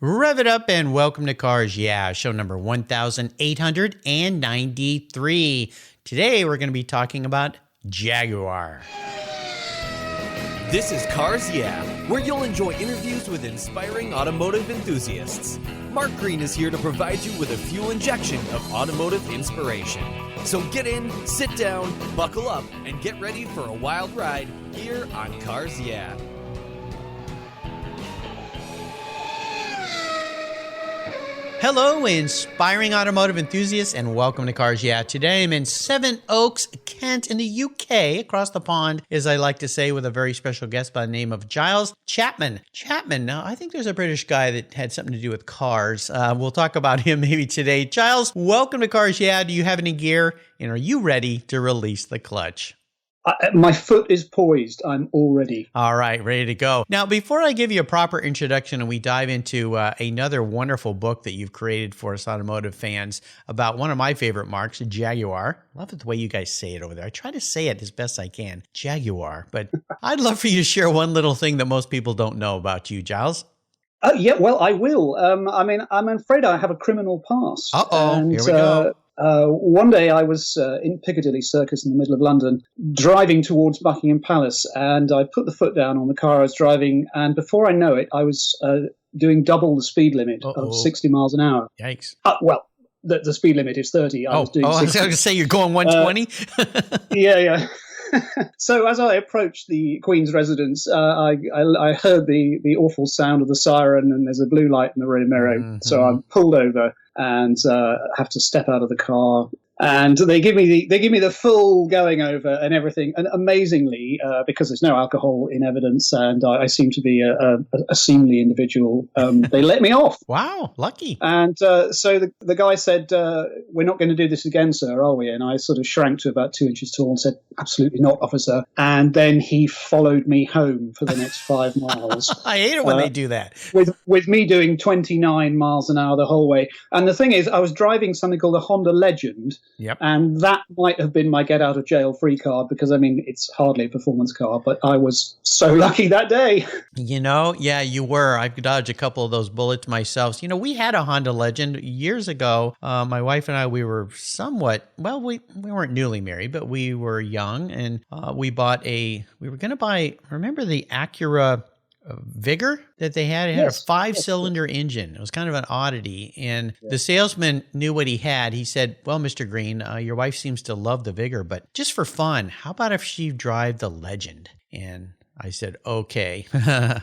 Rev it up and welcome to Cars Yeah, show number 1893. Today we're going to be talking about Jaguar. This is Cars Yeah, where you'll enjoy interviews with inspiring automotive enthusiasts. Mark Green is here to provide you with a fuel injection of automotive inspiration. So get in, sit down, buckle up, and get ready for a wild ride here on Cars Yeah. Hello, inspiring automotive enthusiasts, and welcome to Cars Yeah. Today I'm in Seven Oaks, Kent, in the UK, across the pond, as I like to say, with a very special guest by the name of Giles Chapman. Now, I think there's a British guy that had something to do with cars. We'll talk about him maybe today. Giles, welcome to Cars Yeah. Do you have any gear, and are you ready to release the clutch? My foot is poised. I'm all ready. All right, ready to go. Now, before I give you a proper introduction and we dive into another wonderful book that you've created for us automotive fans about one of my favorite marques, Jaguar. Love it the way you guys say it over there. I try to say it as best I can, Jaguar. But I'd love for you to share one little thing that most people don't know about you, Giles. Yeah, well, I will. I'm afraid I have a criminal past. Here we go. One day I was in Piccadilly Circus in the middle of London, driving towards Buckingham Palace, and I put the foot down on the car I was driving, and before I know it, I was doing double the speed limit of 60 miles an hour. Yikes. Well, the speed limit is 30. I was doing 60. I was going to say you're going 120? Yeah. So as I approached the Queen's residence, I heard the awful sound of the siren, and there's a blue light in the rear mirror. Mm-hmm. So I pulled over and have to step out of the car. And they give me the full going over and everything. And amazingly, because there's no alcohol in evidence, and I seem to be a seemly individual, they let me off. Wow, lucky. And so the guy said, "We're not going to do this again, sir, are we?" And I sort of shrank to about 2 inches tall and said, "Absolutely not, officer." And then he followed me home for the next 5 miles. I hate it when they do that. With me doing 29 miles an hour the whole way. And the thing is, I was driving something called a Honda Legend. Yep. And that might have been my get out of jail free card, because, I mean, it's hardly a performance car, but I was so lucky that day. You know, yeah, you were. I've dodged a couple of those bullets myself. You know, we had a Honda Legend years ago. My wife and I, we were somewhat, well, we weren't newly married, but we were young, and we were going to buy, remember the Acura Vigor that they had? It had a 5-cylinder engine. It was kind of an oddity. And the salesman knew what he had. He said, "Well, Mr. Green, your wife seems to love the Vigor, but just for fun, how about if she drive the Legend?" And I said, "Okay."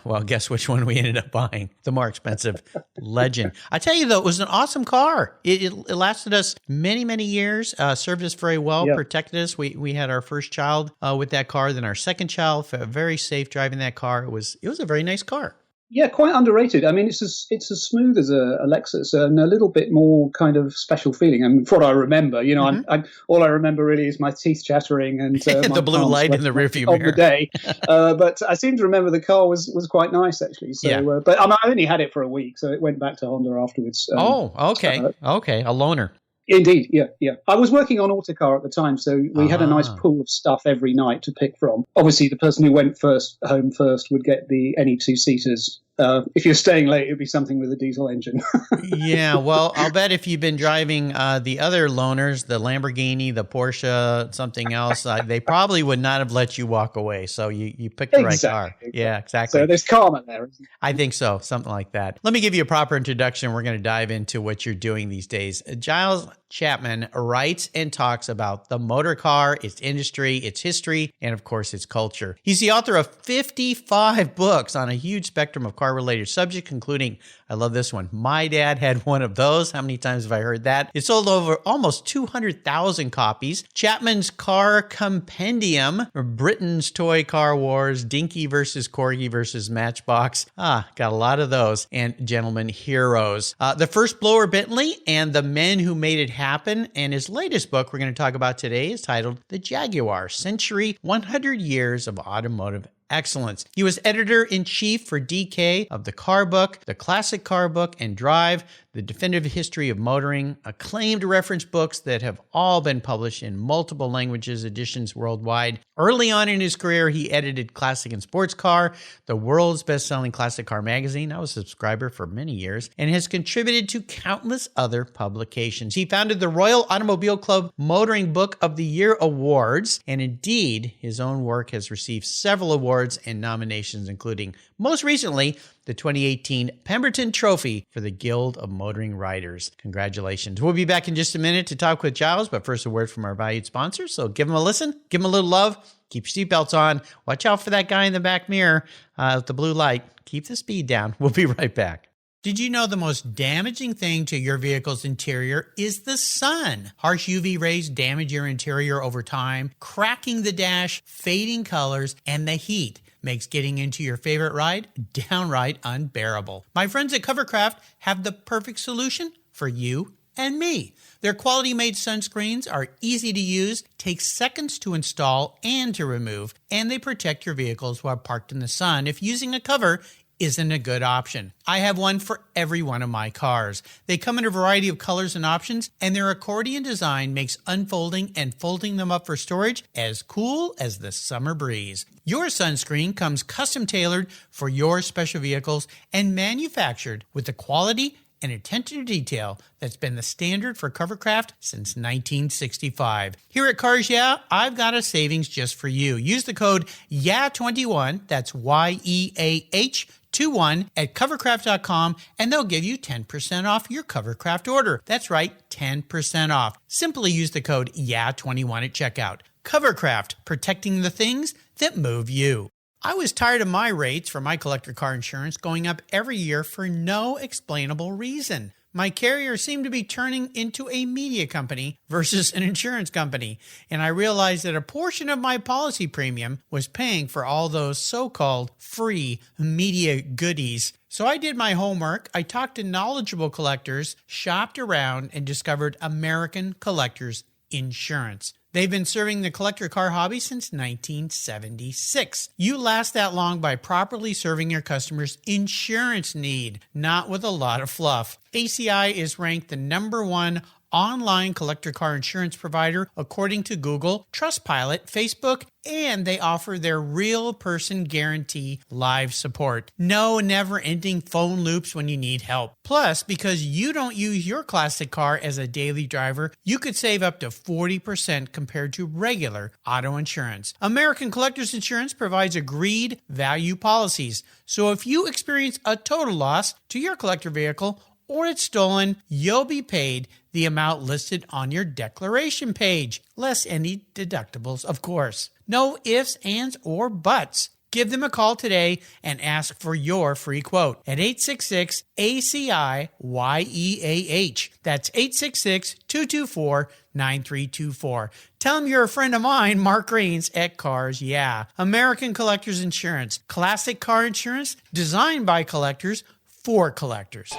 Well, guess which one we ended up buying? The more expensive Legend. I tell you, though, it was an awesome car. It lasted us many, many years, served us very well, protected us. We had our first child with that car, then our second child, very safe driving that car. It was a very nice car. Yeah, quite underrated. I mean, it's as smooth as a Lexus, and a little bit more kind of special feeling. I mean, from what I remember, you know, mm-hmm. All I remember really is my teeth chattering and the blue light in the rearview mirror of the day. But I seem to remember the car was quite nice, actually. So, but I only had it for a week, so it went back to Honda afterwards. Okay, a loaner. Indeed, yeah. I was working on Autocar at the time, so we had a nice pool of stuff every night to pick from. Obviously, the person who went home first would get any two-seaters. If you're staying late, it'd be something with a diesel engine. Yeah, well, I'll bet if you've been driving the other loaners, the Lamborghini, the Porsche, something else, they probably would not have let you walk away. So you picked the right car. Exactly. Yeah, exactly. So there's karma there, isn't there? I think so, something like that. Let me give you a proper introduction. We're going to dive into what you're doing these days. Giles Chapman writes and talks about the motor car, its industry, its history, and of course, its culture. He's the author of 55 books on a huge spectrum of car-related subjects, including, I love this one, My Dad Had One of Those. How many times have I heard that? It sold over almost 200,000 copies. Chapman's Car Compendium, Britain's Toy Car Wars, Dinky versus Corgi versus Matchbox. Got a lot of those. And Gentleman Heroes. The First Blower Bentley and the Men Who Made It Happen. And his latest book we're going to talk about today is titled The Jaguar Century, 100 Years of Automotive Excellence. He was editor-in-chief for DK of the Car Book, the Classic Car Book, and Drive, The Definitive History of Motoring, acclaimed reference books that have all been published in multiple languages, editions worldwide. Early on in his career, he edited Classic and Sports Car, the world's best-selling classic car magazine. I was a subscriber for many years, and has contributed to countless other publications. He founded the Royal Automobile Club Motoring Book of the Year Awards, and indeed, his own work has received several awards and nominations, including, most recently, the 2018 Pemberton Trophy for the Guild of Motoring Writers. Congratulations. We'll be back in just a minute to talk with Giles, but first a word from our valued sponsors. So give them a listen, give them a little love, keep your seatbelts on, watch out for that guy in the back mirror with the blue light. Keep the speed down. We'll be right back. Did you know the most damaging thing to your vehicle's interior is the sun? Harsh UV rays damage your interior over time, cracking the dash, fading colors, and the heat makes getting into your favorite ride downright unbearable. My friends at Covercraft have the perfect solution for you and me. Their quality-made sunscreens are easy to use, take seconds to install and to remove, and they protect your vehicles while parked in the sun if using a cover isn't a good option. I have one for every one of my cars. They come in a variety of colors and options, and their accordion design makes unfolding and folding them up for storage as cool as the summer breeze. Your sunscreen comes custom tailored for your special vehicles and manufactured with the quality and attention to detail that's been the standard for Covercraft since 1965. Here at Cars Yeah, I've got a savings just for you. Use the code YEAH21, that's YEAH21 at covercraft.com, and they'll give you 10% off your Covercraft order. That's right, 10% off. Simply use the code YEAH21 at checkout. Covercraft, protecting the things that move you. I was tired of my rates for my collector car insurance going up every year for no explainable reason. My carrier seemed to be turning into a media company versus an insurance company, and I realized that a portion of my policy premium was paying for all those so-called free media goodies. So I did my homework, I talked to knowledgeable collectors, shopped around, and discovered American Collectors Insurance. They've been serving the collector car hobby since 1976. You last that long by properly serving your customers' insurance need, not with a lot of fluff. ACI is ranked the #1 online collector car insurance provider according to Google, Trustpilot, Facebook, and they offer their real person guarantee live support. No never-ending phone loops when you need help. Plus, because you don't use your classic car as a daily driver, you could save up to 40% compared to regular auto insurance. American Collectors Insurance provides agreed value policies. So if you experience a total loss to your collector vehicle or it's stolen, you'll be paid the amount listed on your declaration page, less any deductibles, of course. No ifs, ands, or buts. Give them a call today and ask for your free quote at 866-ACI-YEAH. That's 866-224-9324. Tell them you're a friend of mine, Mark Greens at Cars Yeah. American Collectors Insurance. Classic car insurance designed by collectors for collectors.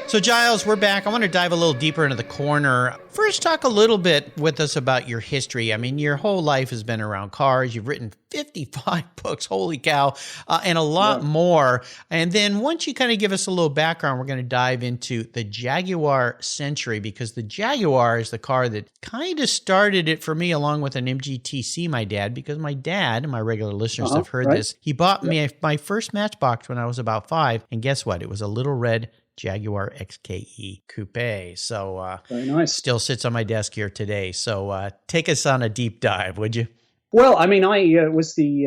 So Giles, we're back. I want to dive a little deeper into the corner. First, talk a little bit with us about your history. I mean, your whole life has been around cars. You've written 55 books, holy cow, and a lot more. And then once you kind of give us a little background, we're going to dive into the Jaguar Century, because the Jaguar is the car that kind of started it for me, along with an MGTC, my dad, because my dad, and my regular listeners have heard this, he bought me my first Matchbox when I was about 5. And guess what? It was a little red Jaguar XKE Coupe. So very nice. Still sits on my desk here today. So take us on a deep dive, would you? Well, I mean, I was the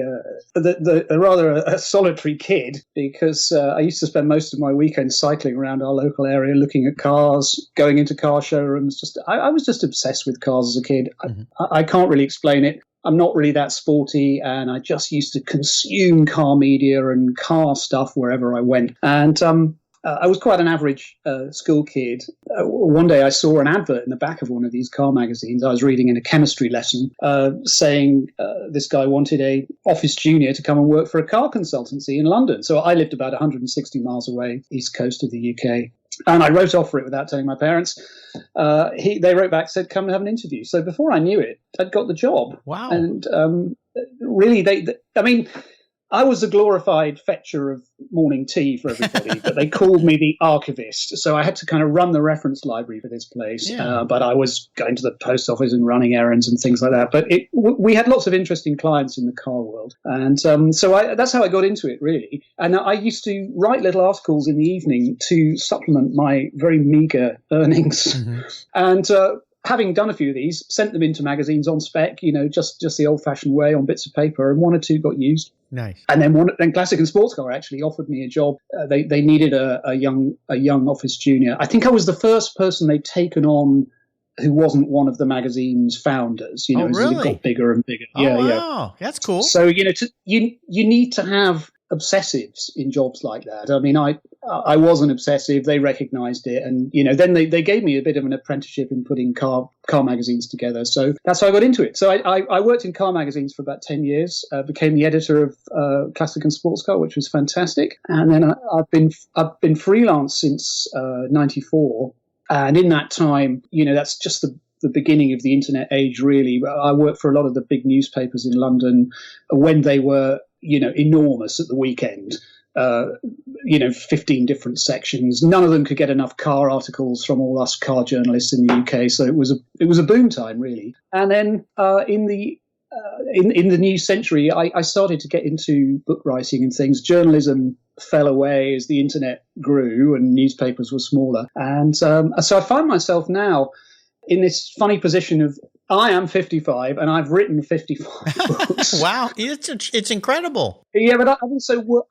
rather a solitary kid, because I used to spend most of my weekends cycling around our local area, looking at cars, going into car showrooms. I was just obsessed with cars as a kid. I can't really explain it. I'm not really that sporty, and I just used to consume car media and car stuff wherever I went. And I was quite an average school kid. One day I saw an advert in the back of one of these car magazines. I was reading in a chemistry lesson saying this guy wanted a office junior to come and work for a car consultancy in London. So I lived about 160 miles away, east coast of the UK. And I wrote off for it without telling my parents. They wrote back, said, come and have an interview. So before I knew it, I'd got the job. Wow. And really, I mean, I was a glorified fetcher of morning tea for everybody, but they called me the archivist. So I had to kind of run the reference library for this place. Yeah. But I was going to the post office and running errands and things like that. But we had lots of interesting clients in the car world. And that's how I got into it, really. And I used to write little articles in the evening to supplement my very meager earnings. Mm-hmm. And having done a few of these, sent them into magazines on spec, just the old-fashioned way on bits of paper, and one or two got used. Nice. And then Classic and Sports Car actually offered me a job. They needed a young office junior. I think I was the first person they'd taken on who wasn't one of the magazine's founders. Oh, really? It got bigger and bigger. Oh, yeah, wow. That's cool. So you need to have obsessives in jobs like that. I mean, I was an obsessive. They recognized it, and then they gave me a bit of an apprenticeship in putting car magazines together. So that's how I got into it. So I worked in car magazines for about 10 years. Became the editor of Classic and Sports Car, which was fantastic. And then I've been freelance since '94, and in that time, that's just the beginning of the internet age, really. I worked for a lot of the big newspapers in London when they were enormous at the weekend. 15 different sections. None of them could get enough car articles from all us car journalists in the UK. So it was a boom time, really. And then in the new century, I started to get into book writing and things. Journalism fell away as the internet grew and newspapers were smaller. And so I find myself now in this funny position of I am 55 and I've written 55 books. Wow, it's incredible. Yeah, but I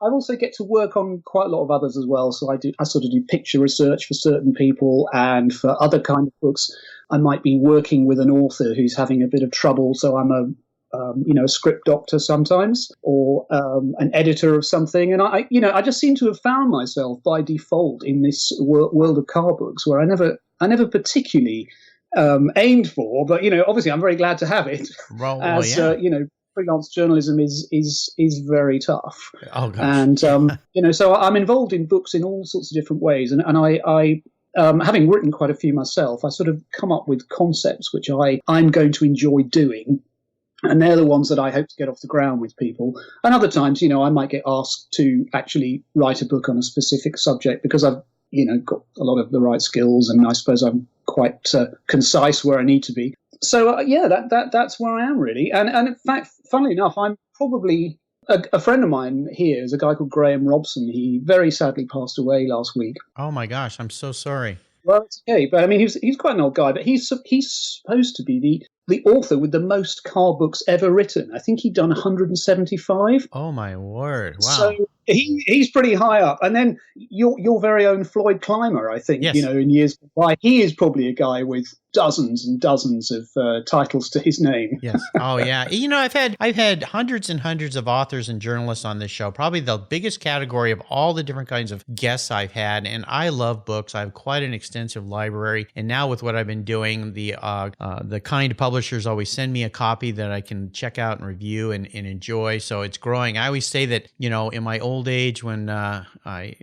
also get to work on quite a lot of others as well. So I sort of do picture research for certain people, and for other kind of books, I might be working with an author who's having a bit of trouble. So I'm a script doctor sometimes, or an editor of something, and I just seem to have found myself by default in this world of car books where I never particularly aimed for, but obviously I'm very glad to have it. Freelance journalism is very tough. Oh, gosh. And so I'm involved in books in all sorts of different ways, and I having written quite a few myself, I sort of come up with concepts which I'm going to enjoy doing. And they're the ones that I hope to get off the ground with people. And other times, I might get asked to actually write a book on a specific subject because I've got a lot of the right skills, and I suppose I'm quite concise where I need to be. So that's where I am, really. And in fact, funnily enough, I'm probably a friend of mine here is a guy called Graham Robson. He very sadly passed away last week. Oh my gosh, I'm so sorry. Well, it's okay, but I mean, he's quite an old guy, but he's supposed to be the author with the most car books ever written. I think he'd done 175. Oh my word! Wow. So he's pretty high up. And then your very own Floyd Clymer, I think, yes. In years by, he is probably a guy with dozens and dozens of titles to his name. Yes. Oh yeah. I've had hundreds and hundreds of authors and journalists on this show. Probably the biggest category of all the different kinds of guests I've had. And I love books. I have quite an extensive library. And now with what I've been doing, the kind publishers always send me a copy that I can check out and review and enjoy. So it's growing. I always say that, in my old age when I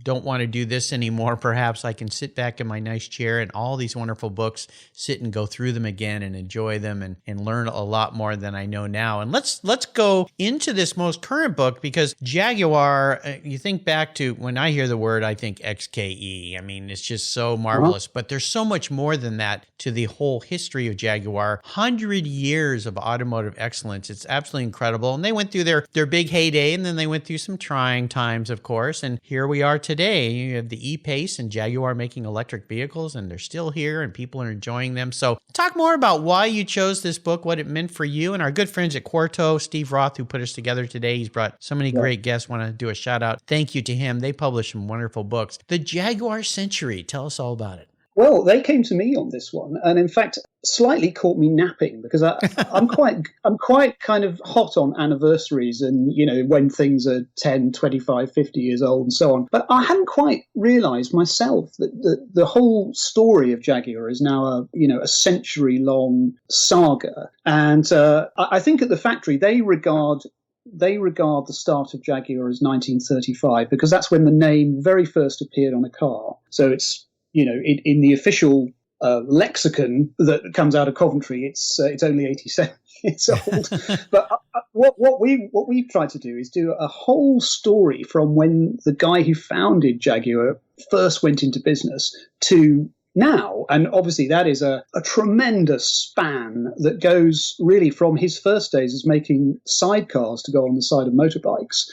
don't want to do this anymore, perhaps I can sit back in my nice chair and all these wonderful books, sit and go through them again and enjoy them and learn a lot more than I know now. And let's go into this most current book, because Jaguar, you think back to when I hear the word, I think XKE. I mean, it's just so marvelous, but there's so much more than that to the whole history of Jaguar. 100 years of automotive excellence. It's absolutely incredible. And they went through their big heyday, and then they went through some trying times, of course. And here we are today. You have the E-Pace and Jaguar making electric vehicles, and they're still here and people are enjoying them. So talk more about why you chose this book, what it meant for you, and our good friends at Quarto, Steve Roth, who put us together today. He's brought so many great guests. Want to do a shout out. Thank you to him. They publish some wonderful books. The Jaguar Century. Tell us all about it. Well, they came to me on this one, and in fact, slightly caught me napping, because I'm quite kind of hot on anniversaries and, when things are 10, 25, 50 years old and so on. But I hadn't quite realized myself that the whole story of Jaguar is now a century-long saga. And I think at the factory, they regard the start of Jaguar as 1935, because that's when the name very first appeared on a car. So it's, in the official lexicon that comes out of Coventry. It's only 87 years old. But what we've tried to do is do a whole story from when the guy who founded Jaguar first went into business to now. And obviously that is a tremendous span that goes really from his first days as making sidecars to go on the side of motorbikes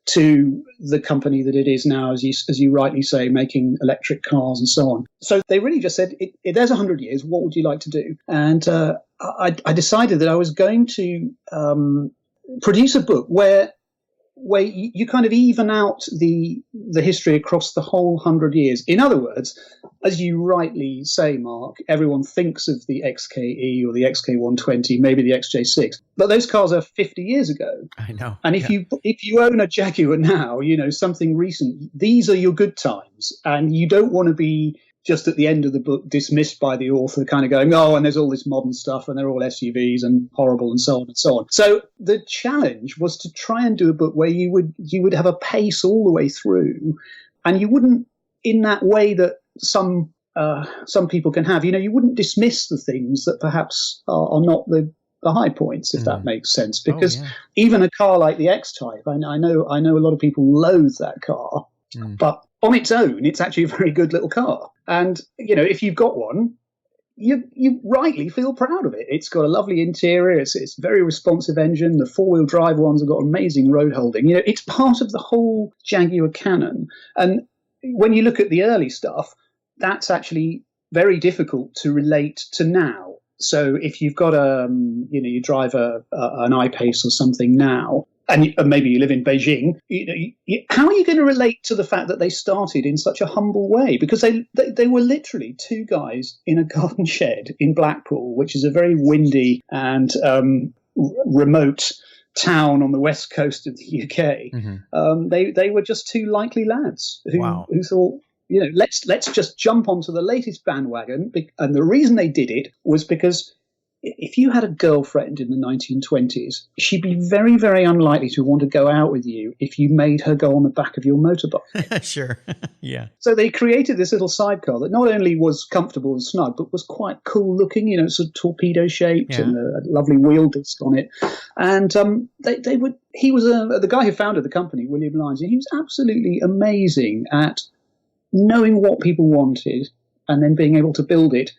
to the company that it is now, as you rightly say, making electric cars and so on. So they really just said, there's 100 years, what would you like to do? And I decided that I was going to produce a book where you kind of even out the history across the whole 100 years. In other words, as you rightly say, Mark, everyone thinks of the XKE or the XK120, maybe the XJ6, but those cars are 50 years ago. I know. And if you own a Jaguar now, something recent, these are your good times, and you don't want to be just at the end of the book dismissed by the author, kind of going, oh, and there's all this modern stuff and they're all SUVs and horrible and so on and so on. So the challenge was to try and do a book where you would have a pace all the way through, and you wouldn't, in that way that some people can have, you wouldn't dismiss the things that perhaps are not the high points, if that makes sense. Because even a car like the X-Type, I know a lot of people loathe that car, but on its own, it's actually a very good little car. And, if you've got one, you rightly feel proud of it. It's got a lovely interior. It's a very responsive engine. The four-wheel drive ones have got amazing road holding. It's part of the whole Jaguar canon. And when you look at the early stuff, that's actually very difficult to relate to now. So if you've got you drive an I-Pace or something now, and maybe you live in Beijing, how are you going to relate to the fact that they started in such a humble way? Because they were literally two guys in a garden shed in Blackpool, which is a very windy and remote town on the west coast of the UK. Mm-hmm. They were just two likely lads who thought, let's just jump onto the latest bandwagon. And the reason they did it was because if you had a girlfriend in the 1920s, she'd be very, very unlikely to want to go out with you if you made her go on the back of your motorbike. Sure. Yeah. So they created this little sidecar that not only was comfortable and snug, but was quite cool looking, sort of torpedo shaped and a lovely wheel disc on it. And he was the guy who founded the company, William Lyons, and he was absolutely amazing at knowing what people wanted and then being able to build it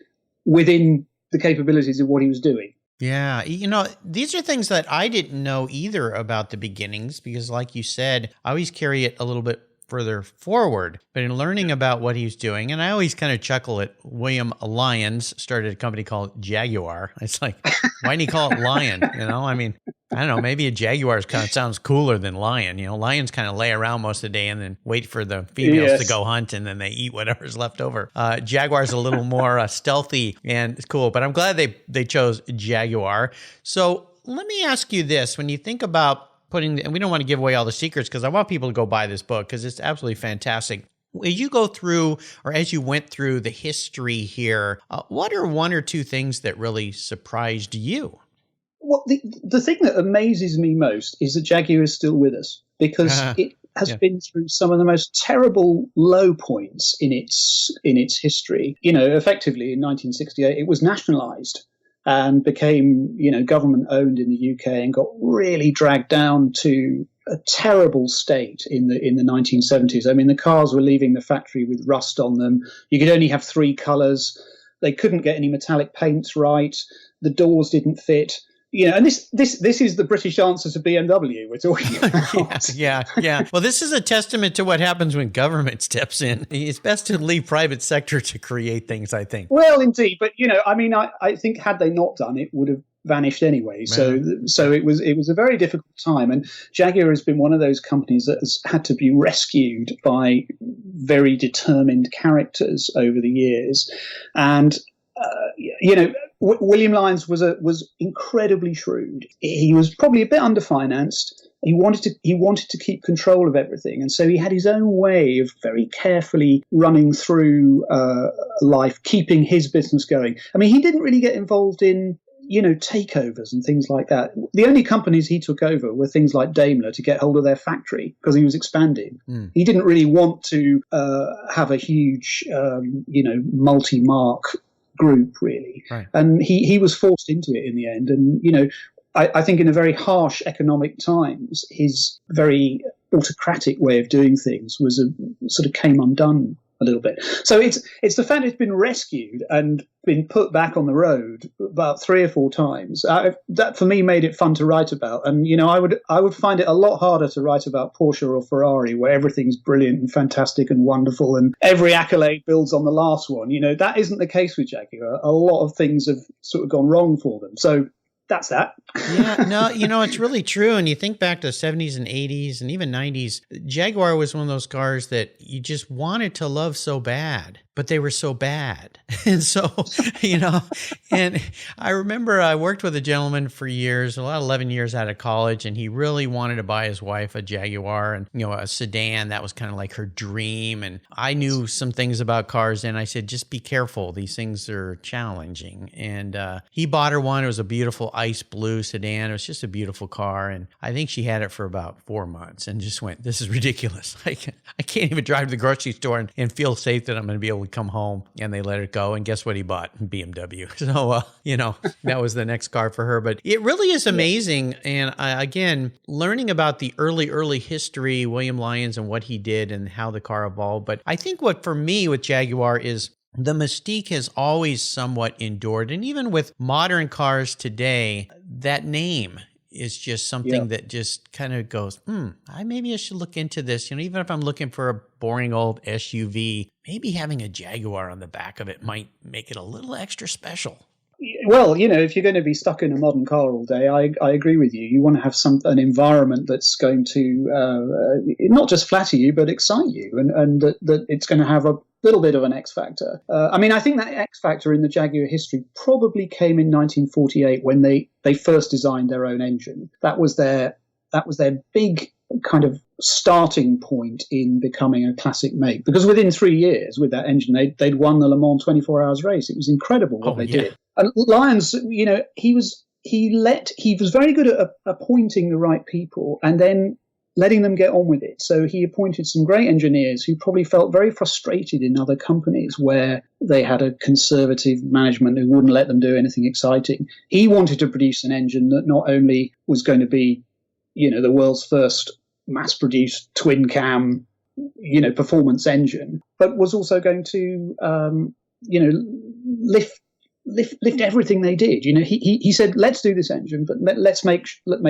within the capabilities of what he was doing. Yeah. These are things that I didn't know either about the beginnings, because like you said, I always carry it a little bit further forward. But in learning about what he was doing, and I always kind of chuckle at William Lyons started a company called Jaguar. It's like, why didn't he call it Lion? I don't know, maybe a Jaguar kind of sounds cooler than lion. Lions kind of lay around most of the day and then wait for the females to go hunt, and then they eat whatever's left over. Jaguar's a little more stealthy and it's cool, but I'm glad they chose Jaguar. So let me ask you this. When you think about and we don't want to give away all the secrets because I want people to go buy this book because it's absolutely fantastic. As you go through, or as you went through the history here, what are one or two things that really surprised you? Well, the thing that amazes me most is that Jaguar is still with us, because it has been through some of the most terrible low points in its history. Effectively in 1968, it was nationalized and became, government owned in the UK and got really dragged down to a terrible state in the 1970s. I mean, the cars were leaving the factory with rust on them. You could only have 3 colors. They couldn't get any metallic paints right. The doors didn't fit. And this is the British answer to BMW we're talking about. Yeah. Well, this is a testament to what happens when government steps in. It's best to leave private sector to create things, I think. Well, indeed. But, I think had they not done it, would have vanished anyway. So it was a very difficult time. And Jaguar has been one of those companies that has had to be rescued by very determined characters over the years. And, William Lyons was incredibly shrewd. He was probably a bit underfinanced. He wanted to keep control of everything, and so he had his own way of very carefully running through life, keeping his business going. I mean, he didn't really get involved in takeovers and things like that. The only companies he took over were things like Daimler to get hold of their factory because he was expanding. He didn't really want to have a huge, multi-mark group, really. Right. And he was forced into it in the end. And, I think in a very harsh economic times, his very autocratic way of doing things was sort of came undone a little bit. So it's the fact it's been rescued and been put back on the road about 3 or 4 times. That for me made it fun to write about. And I would find it a lot harder to write about Porsche or Ferrari, where everything's brilliant and fantastic and wonderful, and every accolade builds on the last one. That isn't the case with Jaguar. A lot of things have sort of gone wrong for them. So that's that. Yeah, no, it's really true. And you think back to the 70s and 80s and even 90s, Jaguar was one of those cars that you just wanted to love so bad, but they were so bad. And so, and I remember I worked with a gentleman for years, 11 years out of college, and he really wanted to buy his wife a Jaguar and, a sedan. That was kind of like her dream. And I knew some things about cars, and I said, just be careful. These things are challenging. And he bought her one. It was a beautiful ice blue sedan. It was just a beautiful car. And I think she had it for about 4 months and just went, this is ridiculous. I can't even drive to the grocery store and feel safe that I'm going to be able to come home. And they let it go. And guess what he bought? BMW. So, that was the next car for her. But it really is amazing. And again, learning about the early history, William Lyons and what he did and how the car evolved. But I think what for me with Jaguar is the mystique has always somewhat endured. And even with modern cars today, that name is just something that just kind of goes, maybe I should look into this. Even if I'm looking for a boring old SUV, maybe having a Jaguar on the back of it might make it a little extra special. Well, if you're going to be stuck in a modern car all day, I agree with you. You want to have an environment that's going to not just flatter you, but excite you, and that it's going to have a little bit of an X factor. I think that X factor in the Jaguar history probably came in 1948 when they first designed their own engine. That was their big kind of starting point in becoming a classic make. Because within 3 years with that engine, they'd won the Le Mans 24 Hours race. It was incredible what they did. And Lyons, he was very good at appointing the right people and then letting them get on with it. So he appointed some great engineers who probably felt very frustrated in other companies where they had a conservative management who wouldn't let them do anything exciting. He wanted to produce an engine that not only was going to be, the world's first mass-produced twin-cam, performance engine, but was also going to, lift everything they did. He said, let's do this engine, but let's make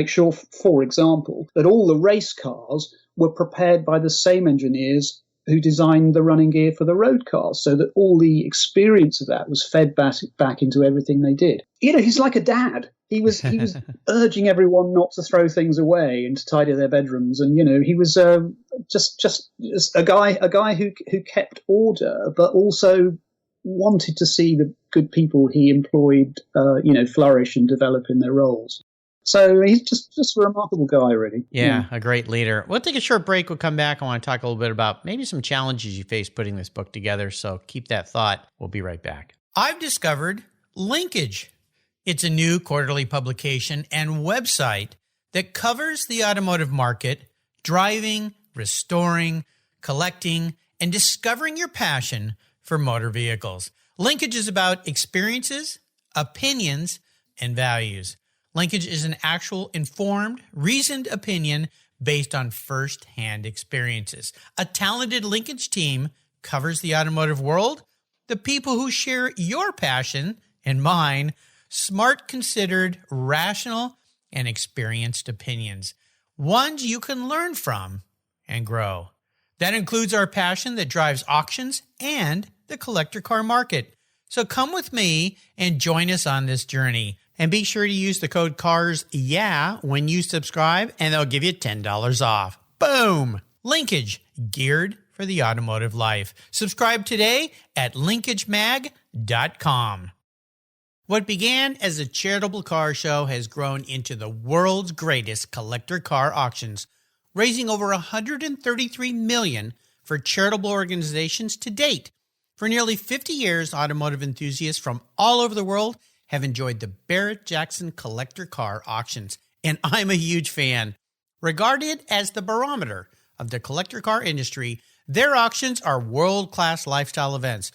sure, for example, that all the race cars were prepared by the same engineers who designed the running gear for the road cars, so that all the experience of that was fed back into everything they did. He's like a dad. He was urging everyone not to throw things away and to tidy their bedrooms, and he was just a guy who kept order, but also wanted to see the good people he employed, flourish and develop in their roles. So he's just a remarkable guy, really. Yeah, a great leader. We'll take a short break. We'll come back. I want to talk a little bit about maybe some challenges you faced putting this book together. So keep that thought. We'll be right back. I've discovered Linkage. It's a new quarterly publication and website that covers the automotive market, driving, restoring, collecting, and discovering your passion for motor vehicles. Linkage is about experiences, opinions, and values. Linkage is an actual informed, reasoned opinion based on first-hand experiences. A talented Linkage team covers the automotive world, the people who share your passion and mine, smart, considered, rational, and experienced opinions, ones you can learn from and grow. That includes our passion that drives auctions and the collector car market. So come with me and join us on this journey. And be sure to use the code CARSYEAH when you subscribe, and they'll give you $10 off. Boom! Linkage, geared for the automotive life. Subscribe today at linkagemag.com. What began as a charitable car show has grown into the world's greatest collector car auctions, raising over $133 million for charitable organizations to date. For nearly 50 years, automotive enthusiasts from all over the world have enjoyed the Barrett-Jackson collector car auctions, and I'm a huge fan. Regarded as the barometer of the collector car industry, their auctions are world-class lifestyle events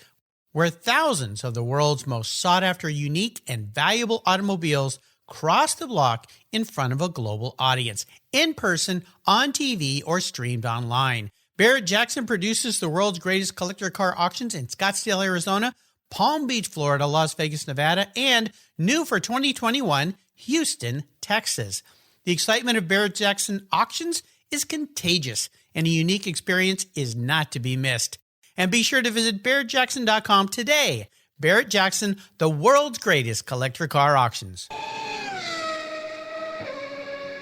where thousands of the world's most sought-after, unique, and valuable automobiles cross the block in front of a global audience, in person, on TV, or streamed online. Barrett-Jackson produces the world's greatest collector car auctions in Scottsdale, Arizona, Palm Beach, Florida, Las Vegas, Nevada, and new for 2021, Houston, Texas. The excitement of Barrett-Jackson auctions is contagious, and a unique experience is not to be missed. And be sure to visit barrettjackson.com today. Barrett-Jackson, the world's greatest collector car auctions.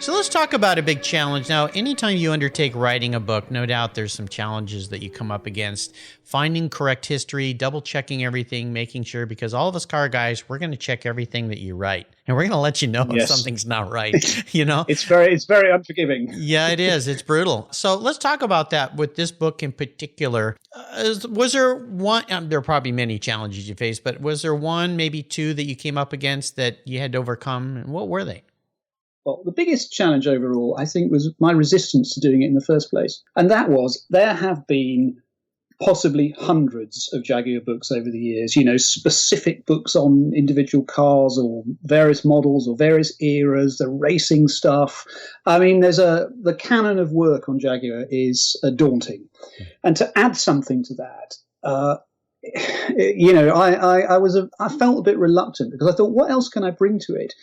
So let's talk about a big challenge. Now, anytime you undertake writing a book, no doubt there's some challenges that you come up against. Finding correct history, double-checking everything, making sure, because all of us car guys, we're going to check everything that you write. And we're going to let you know if something's not right, you know? It's very unforgiving. Yeah, it is. It's brutal. So let's talk about that with this book in particular. Was there one, there are probably many challenges you faced, but was there one, maybe two that you came up against that you had to overcome? And what were they? Well, the biggest challenge overall, I think, was my resistance to doing it in the first place. And that was, there have been possibly hundreds of Jaguar books over the years, you know, specific books on individual cars or various models or various eras, the racing stuff. I mean, the canon of work on Jaguar is daunting. And to add something to that, you know, I felt a bit reluctant because I thought, what else can I bring to it?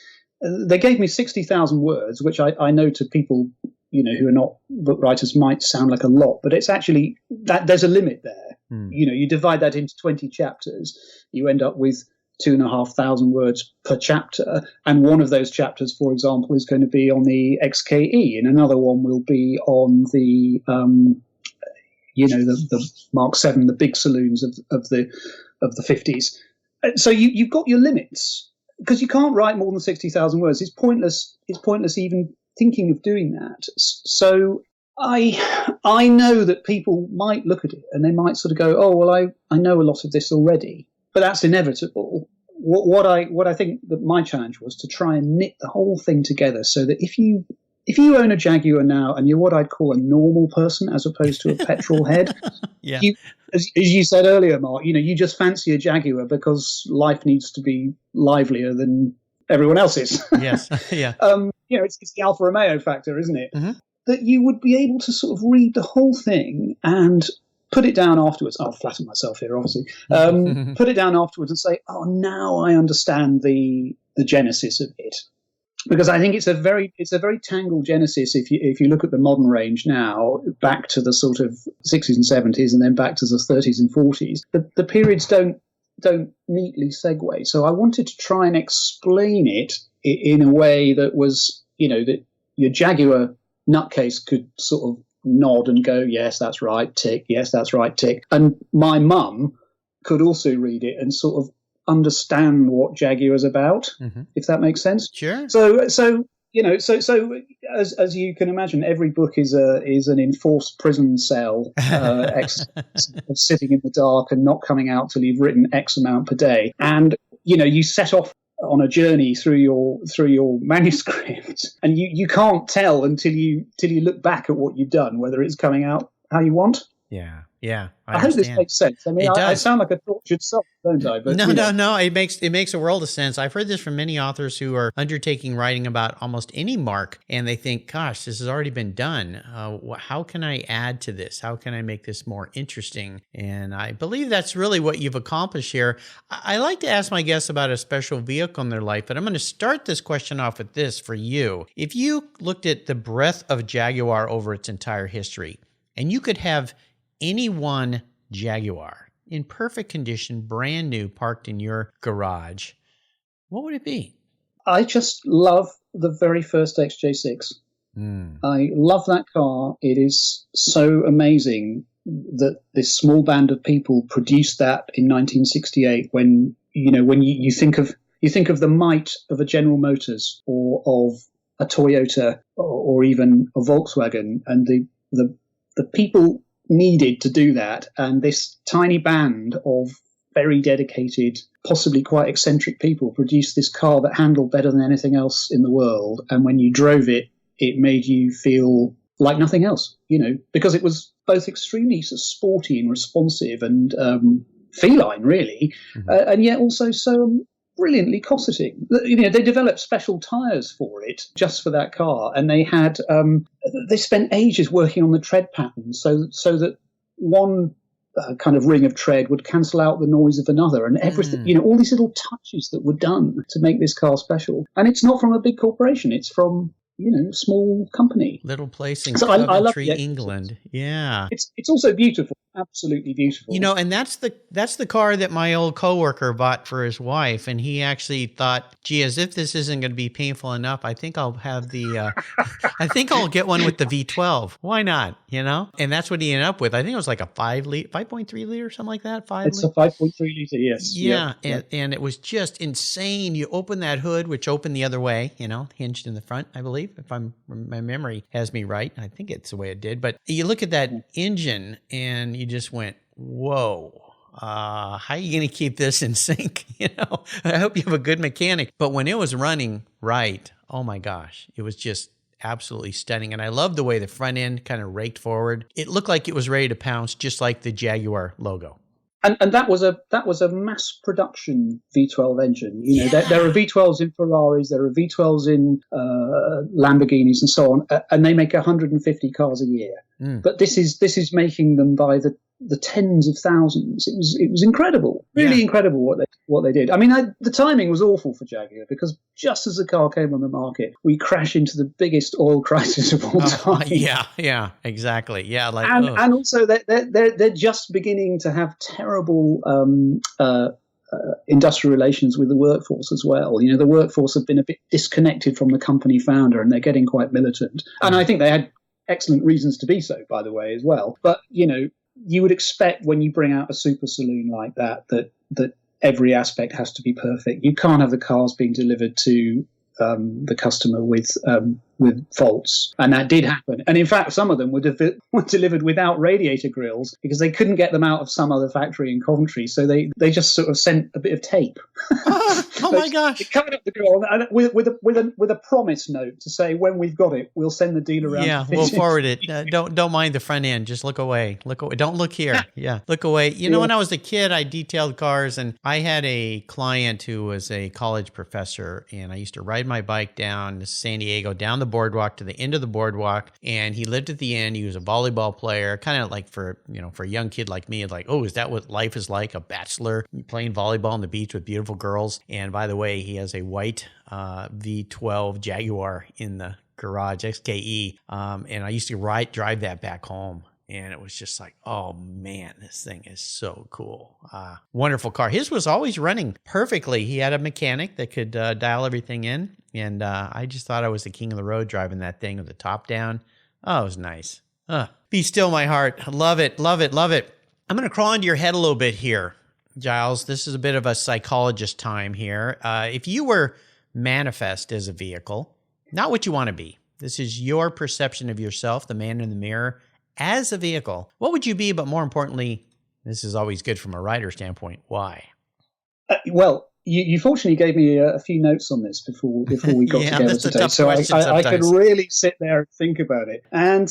They gave me 60,000 words, which I know to people, you know, who are not book writers might sound like a lot, but it's actually that there's a limit there. You know, you divide that into 20 chapters, you end up with 2,500 words per chapter. And one of those chapters, for example, is going to be on the XKE, and another one will be on the, you know, the Mark 7, the big saloons of the 50s. So you've got your limits. Because you can't write more than 60,000 words. It's pointless even thinking of doing that. So I know that people might look at it and they might sort of go, oh, well, I know a lot of this already. But that's inevitable. What I think that my challenge was to try and knit the whole thing together so that if you own a Jaguar now and you're what I'd call a normal person as opposed to a petrol head, yeah. As you said earlier, Mark, you know, you just fancy a Jaguar because life needs to be livelier than everyone else's. Yes, yeah. You know, it's the Alfa Romeo factor, isn't it? Mm-hmm. That you would be able to sort of read the whole thing and put it down afterwards. I'll flatter myself here, obviously. Put it down afterwards and say, oh, now I understand the genesis of it. Because I think it's a very tangled genesis if you look at the modern range now, back to the sort of 60s and 70s and then back to the 30s and 40s. The periods don't neatly segue. So I wanted to try and explain it in a way that was, you know, that your Jaguar nutcase could sort of nod and go, yes, that's right, tick, yes, that's right, tick. And my mum could also read it and sort of understand what Jaguar is about, if that makes sense. Sure. So you know, so as you can imagine, every book is an enforced prison cell, of sitting in the dark and not coming out till you've written X amount per day, and you know, you set off on a journey through your manuscript, and you can't tell until you look back at what you've done whether it's coming out how you want. Yeah. I hope this makes sense. I mean, I sound like a tortured soul, don't I? But, No. It makes a world of sense. I've heard this from many authors who are undertaking writing about almost any mark, and they think, gosh, this has already been done. How can I add to this? How can I make this more interesting? And I believe that's really what you've accomplished here. I like to ask my guests about a special vehicle in their life, but I'm going to start this question off with this for you. If you looked at the breadth of Jaguar over its entire history, and you could have any one Jaguar in perfect condition, brand new, parked in your garage, what would it be? I just love the very first XJ6. I love that car. It is so amazing that this small band of people produced that in 1968 when you think of the might of a General Motors or of a Toyota or even a Volkswagen, and the people needed to do that, and this tiny band of very dedicated, possibly quite eccentric people produced this car that handled better than anything else in the world, and when you drove it, it made you feel like nothing else, you know, because it was both extremely sporty and responsive and feline, really, and yet also so brilliantly cosseting. They developed special tires for it, just for that car, and they spent ages working on the tread pattern so that one kind of ring of tread would cancel out the noise of another, and everything, all these little touches that were done to make this car special. And it's not from a big corporation; it's from small company, little place in I love Coventry, England. Yeah, it's also beautiful, absolutely beautiful. And that's the car that my old coworker bought for his wife, and he actually thought, gee, as if this isn't going to be painful enough, I think I'll have I think I'll get one with the V12. Why not? And that's what he ended up with. I think it was like a 5.3 liter, something like that. It's a 5.3 liter, yes. Yeah, and it was just insane. You open that hood, which opened the other way, hinged in the front, I believe, if my memory has me right. I think it's the way it did. But you look at that engine, and you just went, whoa. How are you going to keep this in sync? I hope you have a good mechanic. But when it was running right, oh my gosh, it was just absolutely stunning. And I love the way the front end kind of raked forward. It looked like it was ready to pounce, just like the Jaguar logo. And that was a mass production V12 engine. There are V12s in Ferraris, there are V12s in Lamborghinis, and so on, and they make 150 cars a year. But this is making them by the tens of thousands. It was incredible, really incredible what they did. I mean, the timing was awful for Jaguar, because just as the car came on the market, we crash into the biggest oil crisis of all time. Yeah, exactly. Yeah, and also they're just beginning to have terrible industrial relations with the workforce as well. The workforce have been a bit disconnected from the company founder, and they're getting quite militant. And I think they had excellent reasons to be so, by the way, as well. But you would expect when you bring out a super saloon like that every aspect has to be perfect. You can't have the cars being delivered to the customer with faults, and that did happen. And in fact, some of them were delivered without radiator grills, because they couldn't get them out of some other factory in Coventry, so they just sort of sent a bit of tape. Oh my gosh! It covered up the grill, and with a promise note to say, when we've got it, we'll send the dealer around. Yeah, we'll forward it. Don't mind the front end. Just look away. Look away. Don't look here. Yeah, look away. When I was a kid, I detailed cars, and I had a client who was a college professor, and I used to ride my bike down to San Diego, down the boardwalk to the end of the boardwalk, and he lived at the end. He was a volleyball player, kind of like for a young kid like me, like, oh, is that what life is like? A bachelor playing volleyball on the beach with beautiful girls. And by the way, he has a white V12 Jaguar in the garage, XKE, and I used to drive that back home. And it was just like, oh man, this thing is so cool. Wonderful car. His was always running perfectly. He had a mechanic that could dial everything in. And I just thought I was the king of the road driving that thing with the top down. Oh, it was nice. Be still my heart. Love it, love it, love it. I'm going to crawl into your head a little bit here, Giles. This is a bit of a psychologist time here. If you were manifest as a vehicle, not what you want to be. This is your perception of yourself, the man in the mirror, as a vehicle. What would you be? But more importantly, this is always good from a rider standpoint. Why? Well, you fortunately gave me a few notes on this before we got together today, so I could really sit there and think about it. And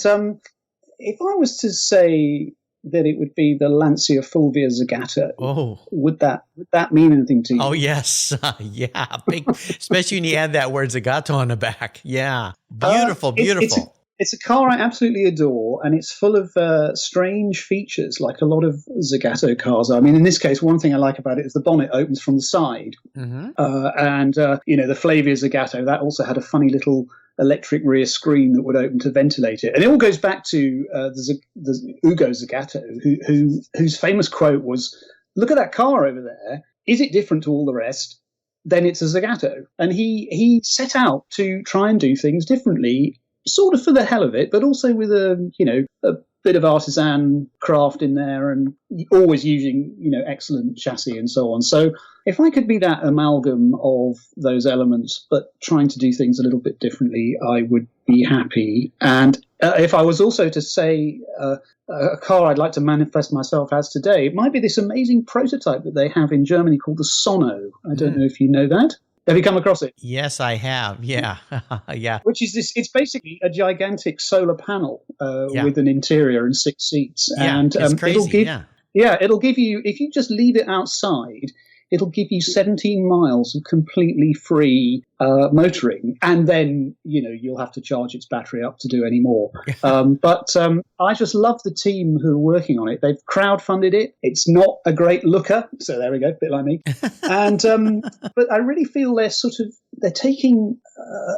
if I was to say that it would be the Lancia Fulvia Zagato, would that mean anything to you? Oh yes, yeah, big, especially when you add that word Zagato on the back. Yeah, beautiful. It's a car I absolutely adore, and it's full of strange features, like a lot of Zagato cars are. I mean, in this case, one thing I like about it is the bonnet opens from the side. Mm-hmm. And the Flavia Zagato, that also had a funny little electric rear screen that would open to ventilate it. And it all goes back to the Ugo Zagato, whose famous quote was, "Look at that car over there. Is it different to all the rest? Then it's a Zagato." And he set out to try and do things differently, sort of for the hell of it, but also with a bit of artisan craft in there, and always using, excellent chassis and so on. So if I could be that amalgam of those elements, but trying to do things a little bit differently, I would be happy. And if I was also to say a car I'd like to manifest myself as today, it might be this amazing prototype that they have in Germany called the Sono. I don't know if you know that. Have you come across it? Yes, I have. Yeah. Yeah. Which is it's basically a gigantic solar panel with an interior and 6 seats. Yeah, and it's crazy. Yeah, it'll give you, if you just leave it outside, it'll give you 17 miles of completely free motoring, and then you'll have to charge its battery up to do any more. But I just love the team who are working on it. They've crowdfunded it. It's not a great looker, so there we go, a bit like me. And but I really feel they're taking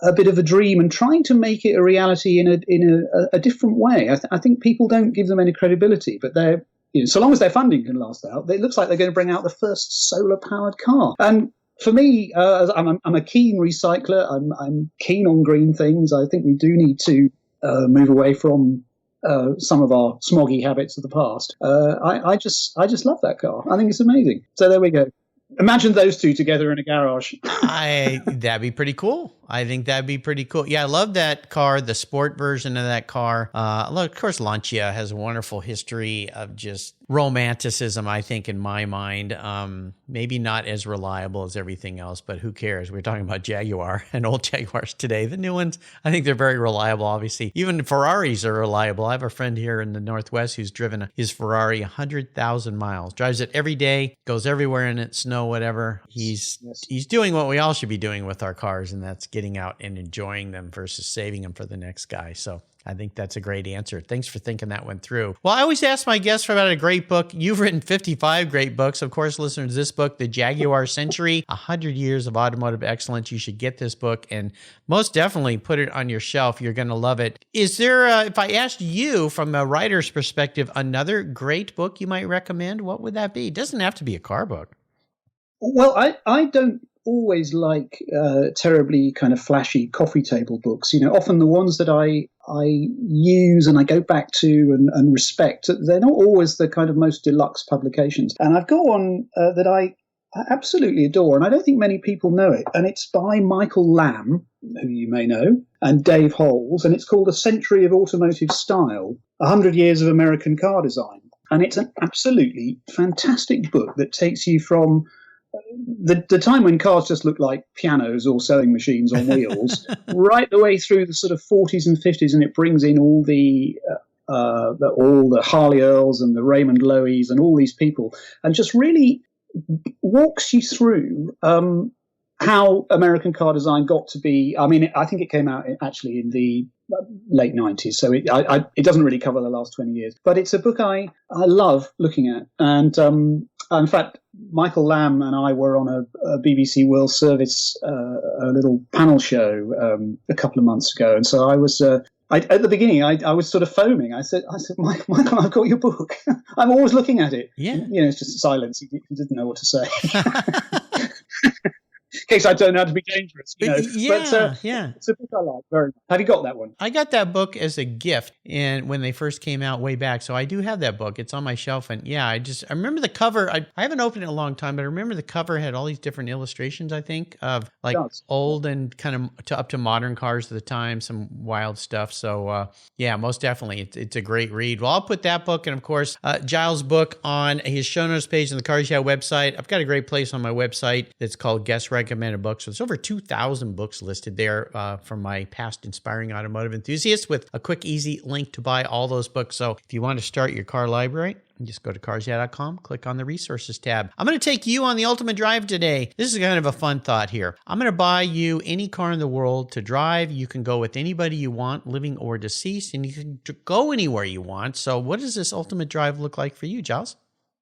a bit of a dream and trying to make it a reality in a different way. I think people don't give them any credibility, but they're. So long as their funding can last out, it looks like they're going to bring out the first solar-powered car. And for me, I'm a keen recycler. I'm keen on green things. I think we do need to move away from some of our smoggy habits of the past. I just love that car. I think it's amazing. So there we go. Imagine those two together in a garage. That'd be pretty cool. I think that'd be pretty cool. Yeah, I love that car, the sport version of that car. Of course, Lancia has a wonderful history of just romanticism, I think, in my mind. Maybe not as reliable as everything else, but who cares? We're talking about Jaguar and old Jaguars today. The new ones, I think they're very reliable, obviously. Even Ferraris are reliable. I have a friend here in the Northwest who's driven his Ferrari 100,000 miles, drives it every day, goes everywhere in it, snow, whatever. He's doing what we all should be doing with our cars, and that's getting out and enjoying them versus saving them for the next guy. So I think that's a great answer. Thanks for thinking that one through. Well, I always ask my guests about a great book. You've written 55 great books. Of course, listeners, this book, The Jaguar Century, 100 Years of Automotive Excellence. You should get this book and most definitely put it on your shelf. You're going to love it. Is there, if I asked you from a writer's perspective, another great book you might recommend, what would that be? It doesn't have to be a car book. Well, I don't always like terribly kind of flashy coffee table books. Often the ones that I use and I go back to and respect, they're not always the kind of most deluxe publications. And I've got one that I absolutely adore, and I don't think many people know it. And it's by Michael Lamb, who you may know, and Dave Holes, and it's called A Century of Automotive Style, 100 Years of American Car Design. And it's an absolutely fantastic book that takes you from the time when cars just looked like pianos or sewing machines on wheels, right the way through the sort of 40s and 50s, and it brings in all the Harley Earls and the Raymond Loeys and all these people, and just really walks you through how American car design got to be. I mean, I think it came out actually in the late 90s, so it doesn't really cover the last 20 years. But it's a book I love looking at, and in fact, Michael Lamb and I were on a BBC World Service, a little panel show a couple of months ago, and so I was. At the beginning, I was sort of foaming. I said, Michael, I've got your book. I'm always looking at it. Yeah. It's just silence. He didn't know what to say. In case I turned out to be dangerous, Yeah. It's a book I like very much. Have you got that one? I got that book as a gift, and when they first came out way back, so I do have that book. It's on my shelf, and yeah, I remember the cover. I haven't opened it in a long time, but I remember the cover had all these different illustrations, I think, of like old and kind of up to modern cars of the time, some wild stuff. So yeah, most definitely, it's a great read. Well, I'll put that book and, of course, Giles' book on his show notes page on the Cars Yeah website. I've got a great place on my website that's called Guest Recommended Books. So there's over 2,000 books listed there from my past inspiring automotive enthusiasts, with a quick, easy link to buy all those books. So if you want to start your car library, just go to carsyeah.com, click on the resources tab. I'm going to take you on the ultimate drive today. This is kind of a fun thought here. I'm going to buy you any car in the world to drive. You can go with anybody you want, living or deceased, and you can go anywhere you want. So what does this ultimate drive look like for you, Giles?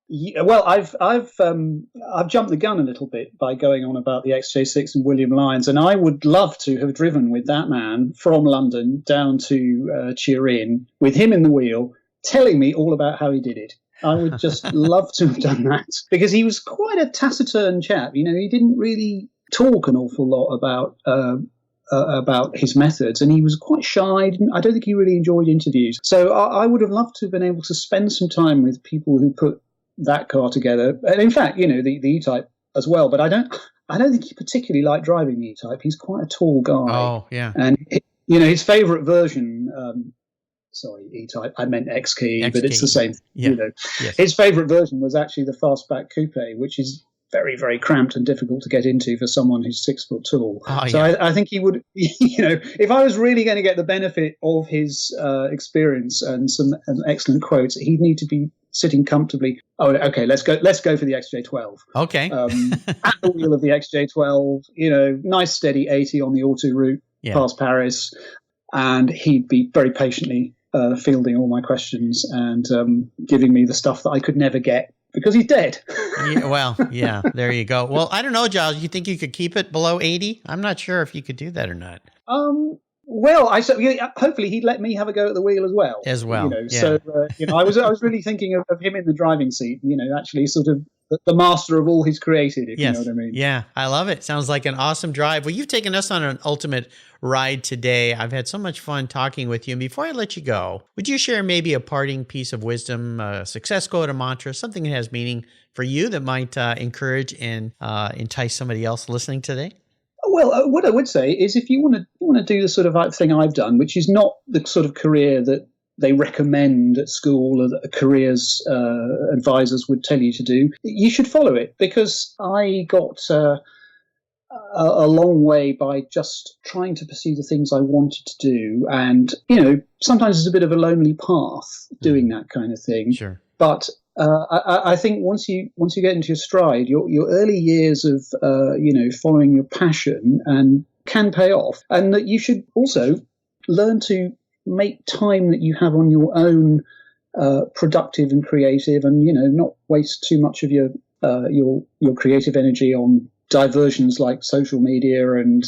Yeah, well, I've jumped the gun a little bit by going on about the XJ6 and William Lyons, and I would love to have driven with that man from London down to Turin, with him in the wheel, telling me all about how he did it. I would just love to have done that, because he was quite a taciturn chap. He didn't really talk an awful lot about his methods, and he was quite shy. I don't think he really enjoyed interviews. So I would have loved to have been able to spend some time with people who put that car together, and in fact, the E-Type as well. But I don't think he particularly liked driving the E-Type. He's quite a tall guy. Oh, yeah. And his favourite version. Sorry, E-Type. I meant XKE, but it's the same. Yeah. Yes. His favourite version was actually the fastback coupe, which is very, very cramped and difficult to get into for someone who's 6 foot tall. Oh, so yeah. I think he would, if I was really going to get the benefit of his experience and some excellent quotes, he'd need to be sitting comfortably. Oh, okay, let's go for the XJ12. Okay. At the wheel of the XJ12, nice steady 80 on the autoroute past Paris, and he'd be very patiently fielding all my questions and giving me the stuff that I could never get because he's dead. There you go. Well, I don't know, Giles. You think you could keep it below 80? I'm not sure if you could do that or not. Well, hopefully he'd let me have a go at the wheel as well. So I was really thinking of him in the driving seat. Actually, sort of the master of all he's created. If you know what I mean. Yeah, I love it. Sounds like an awesome drive. Well, you've taken us on an ultimate ride today. I've had so much fun talking with you. And before I let you go, would you share maybe a parting piece of wisdom, a success quote, a mantra, something that has meaning for you that might encourage and entice somebody else listening today? Well, what I would say is if you want to do the sort of thing I've done, which is not the sort of career that they recommend at school or that careers advisors would tell you to do, you should follow it, because I got a long way by just trying to pursue the things I wanted to do. And, sometimes it's a bit of a lonely path doing that kind of thing. Sure. But I think once you get into your stride, your early years of following your passion and can pay off, and that you should also learn to make time that you have on your own productive and creative, and not waste too much of your creative energy on diversions like social media and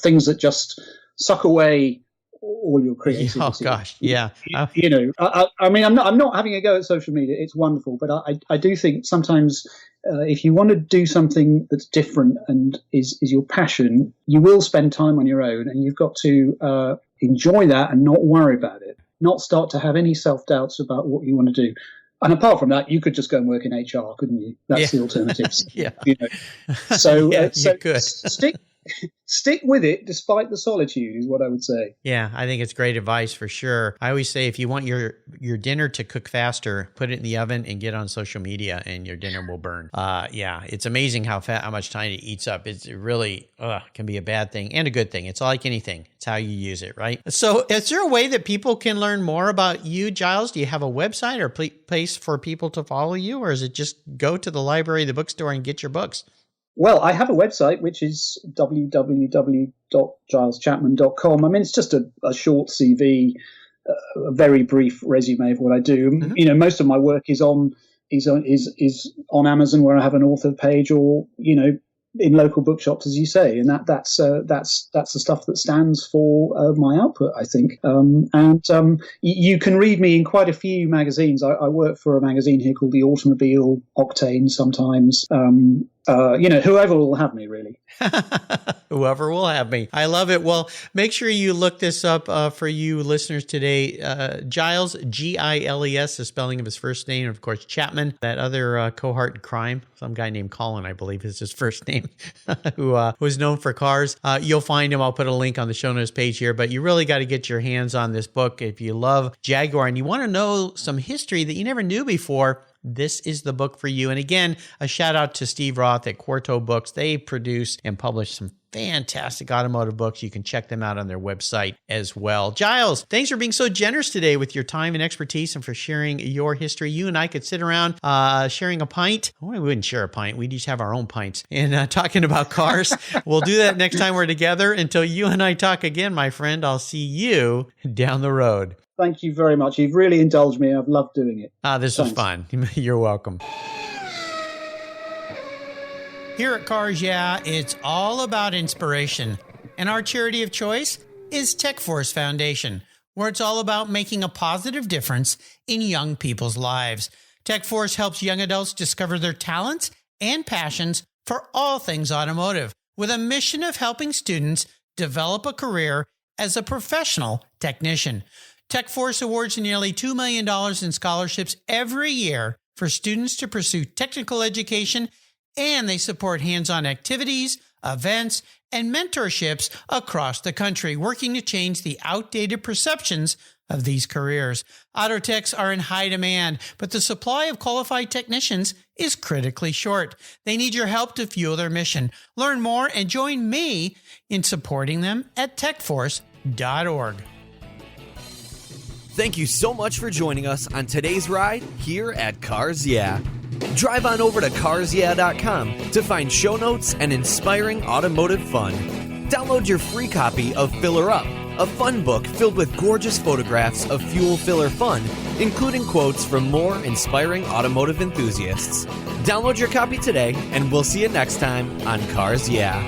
things that just suck away all your creativity. Oh gosh, yeah. I mean, I'm not having a go at social media. It's wonderful, but I do think sometimes if you want to do something that's different and is your passion, you will spend time on your own, and you've got to enjoy that and not worry about it. Not start to have any self-doubts about what you want to do. And apart from that, you could just go and work in HR, couldn't you? That's the alternatives. Yeah. So, you could. stick with it despite the solitude is what I would say. Yeah, I think it's great advice for sure. I always say if you want your dinner to cook faster, put it in the oven and get on social media and your dinner will burn. It's amazing how much time it eats up. It really can be a bad thing and a good thing. It's like anything. It's how you use it, right? So is there a way that people can learn more about you, Giles? Do you have a website or place for people to follow you? Or is it just go to the library, the bookstore, and get your books? Well, I have a website, which is www.gileschapman.com. I mean, it's just a short CV, a very brief resume of what I do. Mm-hmm. Most of my work is on Amazon, where I have an author page, or in local bookshops, as you say, and that's the stuff that stands for my output, I think. You can read me in quite a few magazines. I work for a magazine here called the Automobile Octane sometimes. Whoever will have me, really. Whoever will have me. I love it. Well, make sure you look this up for you listeners today. Giles, Giles, the spelling of his first name, and of course, Chapman, that other cohort in crime, some guy named Colin, I believe is his first name, who was known for cars. You'll find him. I'll put a link on the show notes page here, but you really got to get your hands on this book. If you love Jaguar and you want to know some history that you never knew before, this is the book for you. And again, a shout out to Steve Roth at Quarto Books. They produce and publish some fantastic automotive books. You can check them out on their website as well. Giles, thanks for being so generous today with your time and expertise and for sharing your history. You and I could sit around sharing a pint. Oh, we wouldn't share a pint. We'd each have our own pints and talking about cars. We'll do that next time we're together. Until you and I talk again, my friend, I'll see you down the road. Thank you very much. You've really indulged me. I've loved doing it. This was fun. You're welcome. Here at Cars Yeah, it's all about inspiration. And our charity of choice is Tech Force Foundation, where it's all about making a positive difference in young people's lives. Tech Force helps young adults discover their talents and passions for all things automotive, with a mission of helping students develop a career as a professional technician. Tech Force awards nearly $2 million in scholarships every year for students to pursue technical education, and they support hands-on activities, events, and mentorships across the country, working to change the outdated perceptions of these careers. Auto techs are in high demand, but the supply of qualified technicians is critically short. They need your help to fuel their mission. Learn more and join me in supporting them at techforce.org. Thank you so much for joining us on today's ride here at Cars Yeah. Drive on over to carsyeah.com to find show notes and inspiring automotive fun. Download your free copy of Filler Up, a fun book filled with gorgeous photographs of fuel filler fun, including quotes from more inspiring automotive enthusiasts. Download your copy today, and we'll see you next time on Cars Yeah.